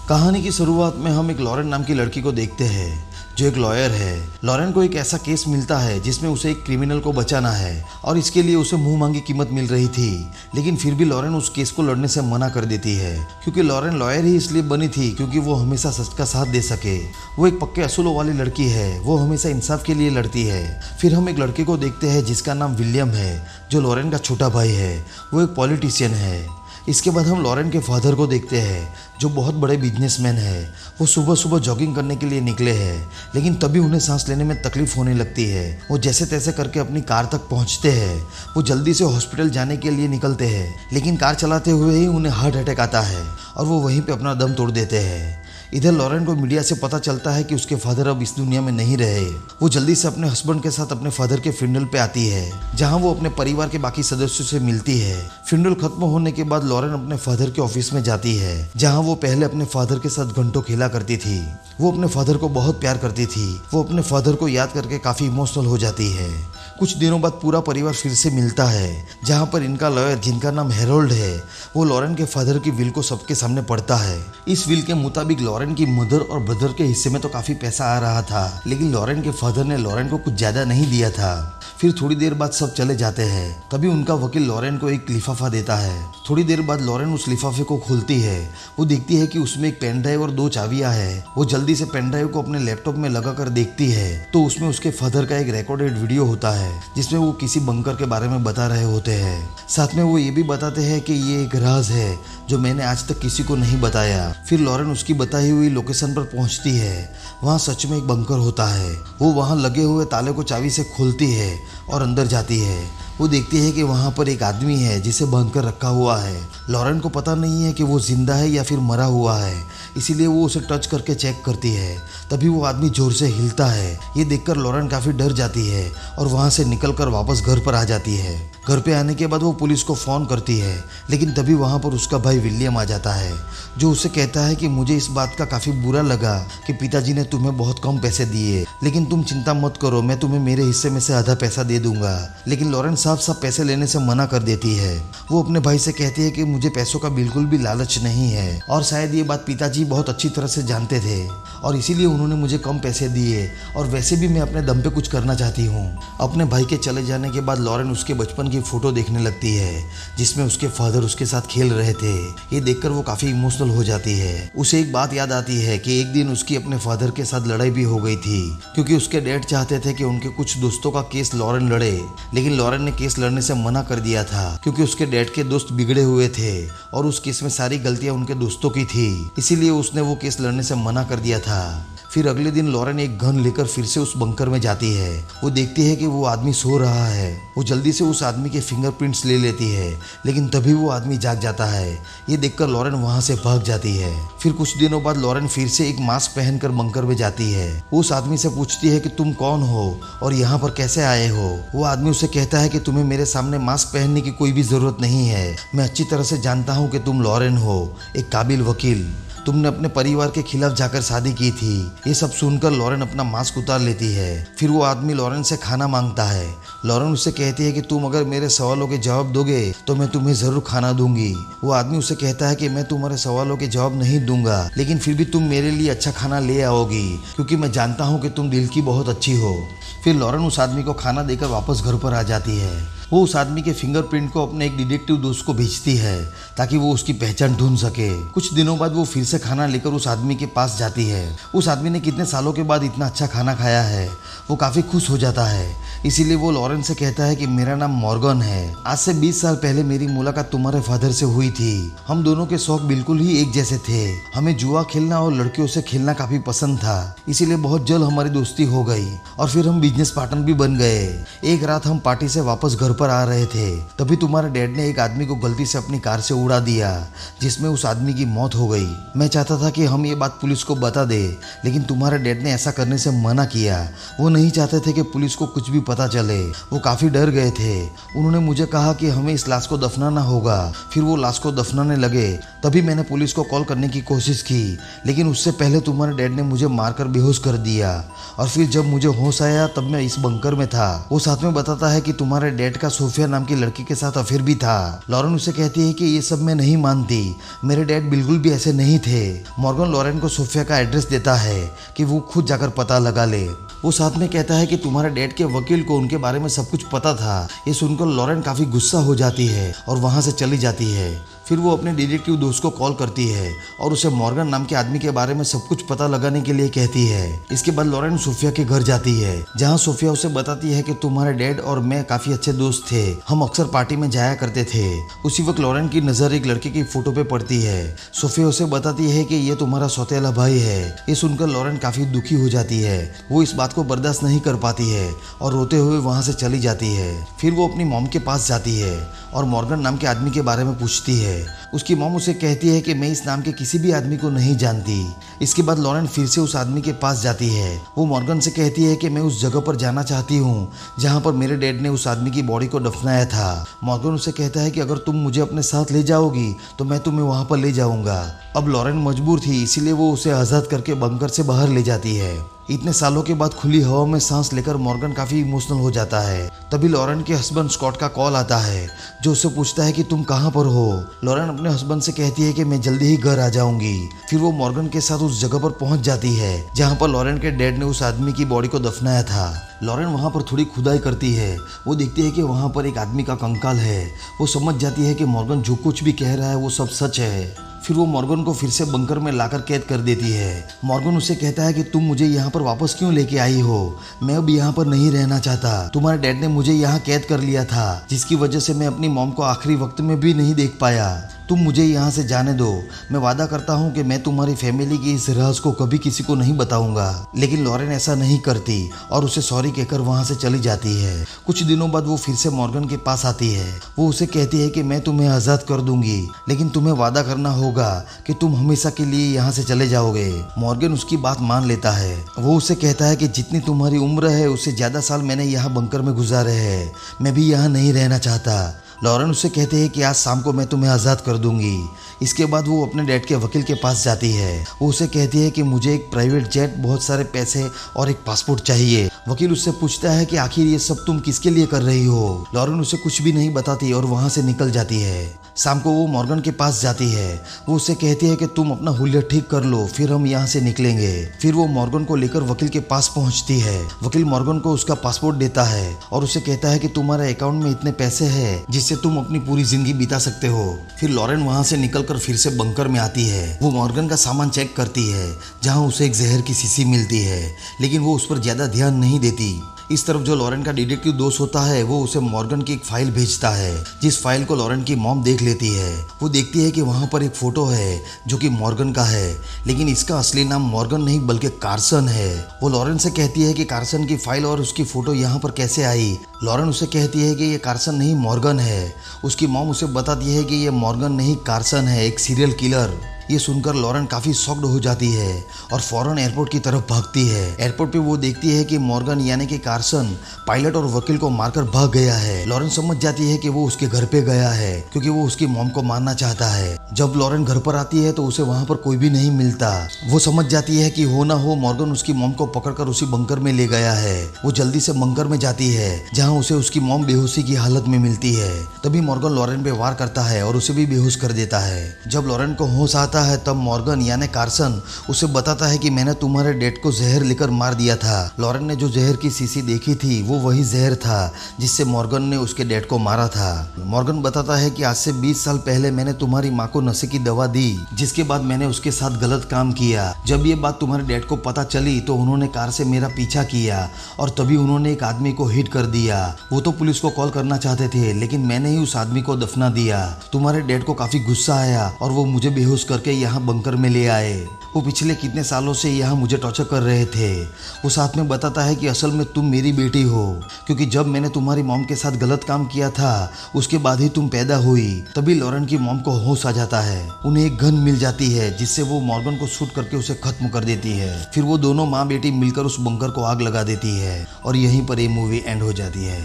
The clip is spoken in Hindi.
कहानी की शुरुआत में हम एक लॉरेन नाम की लड़की को देखते हैं जो एक लॉयर है। लॉरेन को एक ऐसा केस मिलता है जिसमें उसे एक क्रिमिनल को बचाना है और इसके लिए उसे मुंह मांगी कीमत मिल रही थी, लेकिन फिर भी लॉरेन उस केस को लड़ने से मना कर देती है क्योंकि लॉरेन लॉयर ही इसलिए बनी थी क्योंकि वो हमेशा सच का साथ दे सके। वो एक पक्के असूलों वाली लड़की है, वो हमेशा इंसाफ के लिए लड़ती है। फिर हम एक लड़के को देखते हैं जिसका नाम विलियम है जो लॉरेन का छोटा भाई है। वो एक पॉलिटिशियन है। इसके बाद हम लॉरेन के फादर को देखते हैं जो बहुत बड़े बिजनेसमैन है। वो सुबह सुबह जॉगिंग करने के लिए निकले हैं, लेकिन तभी उन्हें सांस लेने में तकलीफ होने लगती है। वो जैसे तैसे करके अपनी कार तक पहुंचते हैं। वो जल्दी से हॉस्पिटल जाने के लिए निकलते हैं, लेकिन कार चलाते हुए ही उन्हें हार्ट अटैक आता है और वो वहीं पे अपना दम तोड़ देते हैं। इधर लॉरेन को मीडिया से पता चलता है कि उसके फादर अब इस दुनिया में नहीं रहे। वो जल्दी से अपने हस्बैंड के साथ अपने फादर के फ्यूनरल पे आती है, जहां वो अपने परिवार के बाकी सदस्यों से मिलती है। फ्यूनरल खत्म होने के बाद लॉरेन अपने फादर के ऑफिस में जाती है, जहां वो पहले अपने फादर के साथ घंटों खेला करती थी। वो अपने फादर को बहुत प्यार करती थी। वो अपने फादर को याद करके काफी इमोशनल हो जाती है। कुछ दिनों बाद पूरा परिवार फिर से मिलता है, जहां पर इनका लॉयर जिनका नाम हेरोल्ड है वो लॉरेन के फादर की विल को सबके सामने पढ़ता है। इस विल के मुताबिक लॉरेन की मदर और ब्रदर के हिस्से में तो काफी पैसा आ रहा था, लेकिन लॉरेन के फादर ने लॉरेन को कुछ ज्यादा नहीं दिया था। फिर थोड़ी देर बाद सब चले जाते हैं। तभी उनका वकील लॉरेन को एक लिफाफा देता है। थोड़ी देर बाद लॉरेन उस लिफाफे को खोलती है। वो देखती है कि उसमें एक पेन ड्राइव और 2 चाबियां हैं। वो जल्दी से पेन ड्राइव को अपने लैपटॉप में लगा कर देखती है तो उसमें उसके फादर का एक रिकॉर्डेड वीडियो होता है जिसमें वो किसी बंकर के बारे में बता रहे होते हैं। साथ में वो ये भी बताते हैं कि ये एक राज है जो मैंने आज तक किसी को नहीं बताया। फिर लॉरेन उसकी बताई हुई लोकेशन पर पहुंचती है। वहाँ सच में एक बंकर होता है। वो वहाँ लगे हुए ताले को चाबी से खोलती है और अंदर जाती है। वो देखती है कि वहाँ पर एक आदमी है जिसे बांध कर रखा हुआ है। लॉरेन को पता नहीं है कि वो जिंदा है या फिर मरा हुआ है, इसीलिए वो उसे टच करके चेक करती है। तभी वो आदमी जोर से हिलता है। ये देखकर लॉरेन काफ़ी डर जाती है और वहाँ से निकलकर वापस घर पर आ जाती है। घर पे आने के बाद वो पुलिस को फ़ोन करती है, लेकिन तभी वहाँ पर उसका भाई विलियम आ जाता है जो उसे कहता है कि मुझे इस बात का काफ़ी बुरा लगा कि पिताजी ने तुम्हें बहुत कम पैसे दिए, लेकिन तुम चिंता मत करो, मैं तुम्हें मेरे हिस्से में से आधा पैसा दे दूंगा। लेकिन लॉरेन साफ साफ पैसे लेने से मना कर देती है। वो अपने भाई से कहती है कि मुझे पैसों का बिल्कुल भी लालच नहीं है और शायद ये बात पिताजी बहुत अच्छी तरह से जानते थे और इसीलिए उन्होंने मुझे कम पैसे दिए, और वैसे भी मैं अपने दम पे कुछ करना चाहती हूँ। अपने भाई के चले जाने के बाद लॉरेन उसके बचपन की फोटो देखने लगती है जिसमें उसके फादर उसके साथ खेल रहे थे। ये देखकर वो काफ़ी इमोशनल हो जाती है। उसे एक बात याद आती है कि एक दिन उसकी अपने फादर के साथ लड़ाई भी हो गई थी क्योंकि उसके डैड चाहते थे कि उनके कुछ दोस्तों का केस लॉरेन लड़े, लेकिन लॉरेन ने केस लड़ने से मना कर दिया था क्योंकि उसके डैड के दोस्त बिगड़े हुए थे और उस केस में सारी गलतियां उनके दोस्तों की थी, इसीलिए उसने वो केस लड़ने से मना कर दिया था। फिर अगले दिन लॉरेन एक गन लेकर फिर से उस बंकर में जाती है। वो देखती है कि वो आदमी सो रहा है। वो जल्दी से उस आदमी के फिंगरप्रिंट्स ले लेती है, लेकिन तभी वो आदमी जाग जाता है। ये देखकर लॉरेन वहाँ से भाग जाती है। फिर कुछ दिनों बाद लॉरेन फिर से एक मास्क पहनकर बंकर में जाती है। वो उस आदमी से पूछती है कि तुम कौन हो और यहाँ पर कैसे आए हो। वो आदमी उसे कहता है कि तुम्हें मेरे सामने मास्क पहनने की कोई भी जरूरत नहीं है। मैं अच्छी तरह से जानता हूँ कि तुम लॉरेन हो, एक काबिल वकील। तुमने अपने परिवार के खिलाफ जाकर शादी की थी। ये सब सुनकर लॉरेन अपना मास्क उतार लेती है। फिर वो आदमी लॉरेन से खाना मांगता है। लॉरेन उससे कहती है कि तुम अगर मेरे सवालों के जवाब दोगे तो मैं तुम्हें जरूर खाना दूंगी। वो आदमी उसे कहता है कि मैं तुम्हारे सवालों के जवाब नहीं दूंगा, लेकिन फिर भी तुम मेरे लिए अच्छा खाना ले आओगी क्योंकि मैं जानता हूँ कि तुम दिल की बहुत अच्छी हो। फिर लॉरेन उस आदमी को खाना देकर वापस घर पर आ जाती है। वो उस आदमी के फिंगरप्रिंट को अपने एक डिटेक्टिव दोस्त को भेजती है ताकि वो उसकी पहचान ढूंढ सके। कुछ दिनों बाद वो फिर से खाना लेकर उस आदमी के पास जाती है। उस आदमी ने कितने सालों के बाद इतना अच्छा खाना खाया है। वो काफ़ी खुश हो जाता है, इसीलिए वो लॉरेन से कहता है कि मेरा नाम मॉर्गन है। आज से 20 साल पहले मेरी मुलाकात तुम्हारे फादर से हुई थी। हम दोनों के शौक बिल्कुल ही एक जैसे थे। हमें जुआ खेलना और लड़कियों से खेलना काफ़ी पसंद था, इसीलिए बहुत जल्द हमारी दोस्ती हो गई और फिर हम बिजनेस पार्टनर भी बन गए। एक रात हम पार्टी से वापस घर पर आ रहे थे, तभी तुम्हारे डैड ने एक आदमी को गलती से अपनी कार से उड़ा दिया जिसमें उस आदमी की मौत हो गई। मैं चाहता था कि हम ये बात पुलिस को बता दे, लेकिन तुम्हारे डैड ने ऐसा करने से मना किया। वो नहीं चाहते थे कि पुलिस को कुछ भी पता चले। वो काफ़ी डर गए थे। उन्होंने मुझे कहा कि हमें इस लाश को दफनाना होगा। फिर वो लाश को दफनाने लगे। तभी मैंने पुलिस को कॉल करने की कोशिश की, लेकिन उससे पहले तुम्हारे डैड ने मुझे मारकर बेहोश कर दिया और फिर जब मुझे होश आया तब मैं इस बंकर में था। वो साथ में बताता है कि तुम्हारे डैड का का सोफिया नाम की लड़की के साथ अफेयर भी था। लॉरेन उसे कहती है कि ये सब मैं नहीं मानती, मेरे डैड बिल्कुल भी ऐसे नहीं थे। मॉर्गन लॉरेन को सोफिया का एड्रेस देता है कि वो खुद जाकर पता लगा ले। वो साथ में कहता है कि तुम्हारे डैड के वकील को उनके बारे में सब कुछ पता था। ये सुनकर लॉरेन काफी गुस्सा हो जाती है और वहां से चली जाती है। फिर वो अपने डिटेक्टिव दोस्त को कॉल करती है और उसे मॉर्गन नाम के आदमी के बारे में सब कुछ पता लगाने के लिए कहती है। इसके बाद लॉरेन सोफिया के घर जाती है, जहाँ सोफिया उसे बताती है कि तुम्हारे डैड और मैं काफी अच्छे दोस्त थे, हम अक्सर पार्टी में जाया करते थे। उसी वक्त लॉरेन की नजर एक लड़के की फोटो पे पड़ती है। सोफिया उसे बताती है कि ये तुम्हारा सौतेला भाई है। ये सुनकर लॉरेन काफी दुखी हो जाती है। वो इस बात को बर्दाश्त नहीं कर पाती है और रोते हुए वहां से चली जाती है। फिर वो अपनी मॉम के पास जाती है और मॉर्गन नाम के आदमी के बारे में पूछती है। उसकी मॉम उसे कहती है कि मैं इस नाम के किसी भी आदमी को नहीं जानती। इसके बाद लॉरेन फिर से उस आदमी के पास जाती है। वो मॉर्गन से कहती है कि मैं उस जगह पर जाना चाहती हूँ जहाँ पर मेरे डैड ने उस आदमी की बॉडी को दफनाया था। मॉर्गन उसे कहता है कि अगर तुम मुझे अपने साथ ले जाओगी तो मैं तुम्हें वहाँ पर ले जाऊँगा। अब लॉरेन मजबूर थी, इसीलिए वो उसे आज़ाद करके बंकर से बाहर ले जाती है। इतने सालों के बाद खुली हवा में सांस लेकर मॉर्गन काफी इमोशनल हो जाता है। तभी लॉरेन के हस्बैंड स्कॉट का कॉल आता है, जो उससे पूछता है कि तुम कहाँ पर हो। लॉरेन अपने हस्बैंड से कहती है कि मैं जल्दी ही घर आ जाऊंगी। फिर वो मॉर्गन के साथ उस जगह पर पहुंच जाती है जहाँ पर लॉरेन के डैड ने उस आदमी की बॉडी को दफनाया था। लॉरेन वहाँ पर थोड़ी खुदाई करती है। वो देखती है कि वहाँ पर एक आदमी का कंकाल है। वो समझ जाती है कि मॉर्गन जो कुछ भी कह रहा है वो सब सच है। फिर वो मॉर्गन को फिर से बंकर में लाकर कैद कर देती है। मॉर्गन उसे कहता है कि तुम मुझे यहाँ पर वापस क्यों लेके आई हो, मैं अब यहाँ पर नहीं रहना चाहता। तुम्हारे डैड ने मुझे यहाँ कैद कर लिया था, जिसकी वजह से मैं अपनी मॉम को आखिरी वक्त में भी नहीं देख पाया। तुम मुझे यहाँ से जाने दो। मैं वादा करता हूँ कि मैं तुम्हारी फैमिली की इस राज को कभी किसी को नहीं बताऊंगा। लेकिन लॉरेन ऐसा नहीं करती और उसे सॉरी कहकर वहाँ से चली जाती है। कुछ दिनों बाद वो फिर से मॉर्गन के पास आती है। वो उसे कहती है कि मैं तुम्हें आज़ाद कर दूंगी, लेकिन तुम्हें वादा करना होगा कि तुम हमेशा के लिए यहाँ से चले जाओगे। मॉर्गन उसकी बात मान लेता है। वो उसे कहता है कि जितनी तुम्हारी उम्र है उससे ज़्यादा साल मैंने यहाँ बंकर में गुजारे हैं, मैं भी यहाँ नहीं रहना चाहता। लॉरेन उससे कहते हैं कि आज शाम को मैं तुम्हें आज़ाद कर दूंगी। इसके बाद वो अपने डैड के वकील के पास जाती है। वो उसे कहती है कि मुझे एक प्राइवेट जेट, बहुत सारे पैसे और एक पासपोर्ट चाहिए। वकील उससे पूछता है कि आखिर ये सब तुम किसके लिए कर रही हो। लॉरेन उसे कुछ भी नहीं बताती और वहाँ से निकल जाती है। शाम को वो मॉर्गन के पास जाती है। वो उससे कहती है कि तुम अपना हुलिया ठीक कर लो, फिर हम यहाँ से निकलेंगे। फिर वो मॉर्गन को लेकर वकील के पास पहुँचती है। वकील मॉर्गन को उसका पासपोर्ट देता है और उसे कहता है कि तुम्हारे अकाउंट में इतने पैसे हैं जिससे तुम अपनी पूरी जिंदगी बिता सकते हो। फिर लॉरेन वहाँ से निकलकर फिर से बंकर में आती है। वो मॉर्गन का सामान चेक करती है, जहाँ उसे एक जहर की शीशी मिलती है, लेकिन वो उस पर ज्यादा ध्यान नहीं देती। इस तरफ जो लॉरेन का डिटेक्टिव दोस्त होता है वो उसे मॉर्गन की एक फाइल भेजता है, जिस फाइल को लॉरेन की मॉम देख लेती है। वो देखती है कि वहाँ पर एक फोटो है जो कि मॉर्गन का है, लेकिन इसका असली नाम मॉर्गन नहीं बल्कि कार्सन है। वो लॉरेन से कहती है कि कार्सन की फाइल और उसकी फोटो यहाँ पर कैसे आई। लॉरेन उसे कहती है कि ये कार्सन नहीं मॉर्गन है। उसकी मॉम उसे बताती है कि ये मॉर्गन नहीं कार्सन है, एक सीरियल किलर। ये सुनकर लॉरेन काफी शॉक्ड हो जाती है और फौरन एयरपोर्ट की तरफ भागती है। एयरपोर्ट पे वो देखती है कि मॉर्गन यानी कि कार्सन पायलट और वकील को मारकर भाग गया है। लॉरेन समझ जाती है कि वो उसके घर पे गया है क्योंकि वो उसकी मॉम को मारना चाहता है। जब लॉरेन घर पर आती है तो उसे वहाँ पर कोई भी नहीं मिलता। वो समझ जाती है कि हो ना हो मॉर्गन उसकी मॉम को पकड़कर उसी बंकर में ले गया है। वो जल्दी से बंकर में जाती है जहाँ उसे उसकी मॉम बेहोशी की हालत में मिलती है। तभी मॉर्गन लॉरेन पे वार करता है और उसे भी बेहोश कर देता है। जब लॉरेन को होश आता है तब मॉर्गन यानी कार्सन उसे बताता है कि मैंने तुम्हारे डैड को जहर लेकर मार दिया था। लॉरेन ने जो जहर की शीशी देखी थी वो वही जहर था जिससे मॉर्गन ने उसके डैड को मारा था। मॉर्गन बताता है कि आज से 20 साल पहले मैंने तुम्हारी माँ को नशे की दवा दी, जिसके बाद मैंने उसके साथ गलत काम किया। जब ये बात तुम्हारे डैड को पता चली तो उन्होंने कार से मेरा पीछा किया और तभी उन्होंने एक आदमी को हिट कर दिया। वो तो पुलिस को कॉल करना चाहते थे, लेकिन मैंने ही उस आदमी को दफना दिया। तुम्हारे डैड को काफी गुस्सा आया और वो मुझे बेहोश करके यहाँ बंकर में ले आए। वो पिछले कितने सालों से यहाँ मुझे टॉर्चर कर रहे थे। वो साथ में बताता है कि असल में तुम मेरी बेटी हो, क्योंकि जब मैंने तुम्हारी मॉम के साथ गलत काम किया था उसके बाद ही तुम पैदा हुई। तभी लॉरेन की मॉम को होश आ जाता है। उन्हें एक गन मिल जाती है जिससे वो मॉर्गन को शूट करके उसे खत्म कर देती है। फिर वो दोनों माँ बेटी मिलकर उस बंकर को आग लगा देती है और यहीं पर ये मूवी एंड हो जाती है।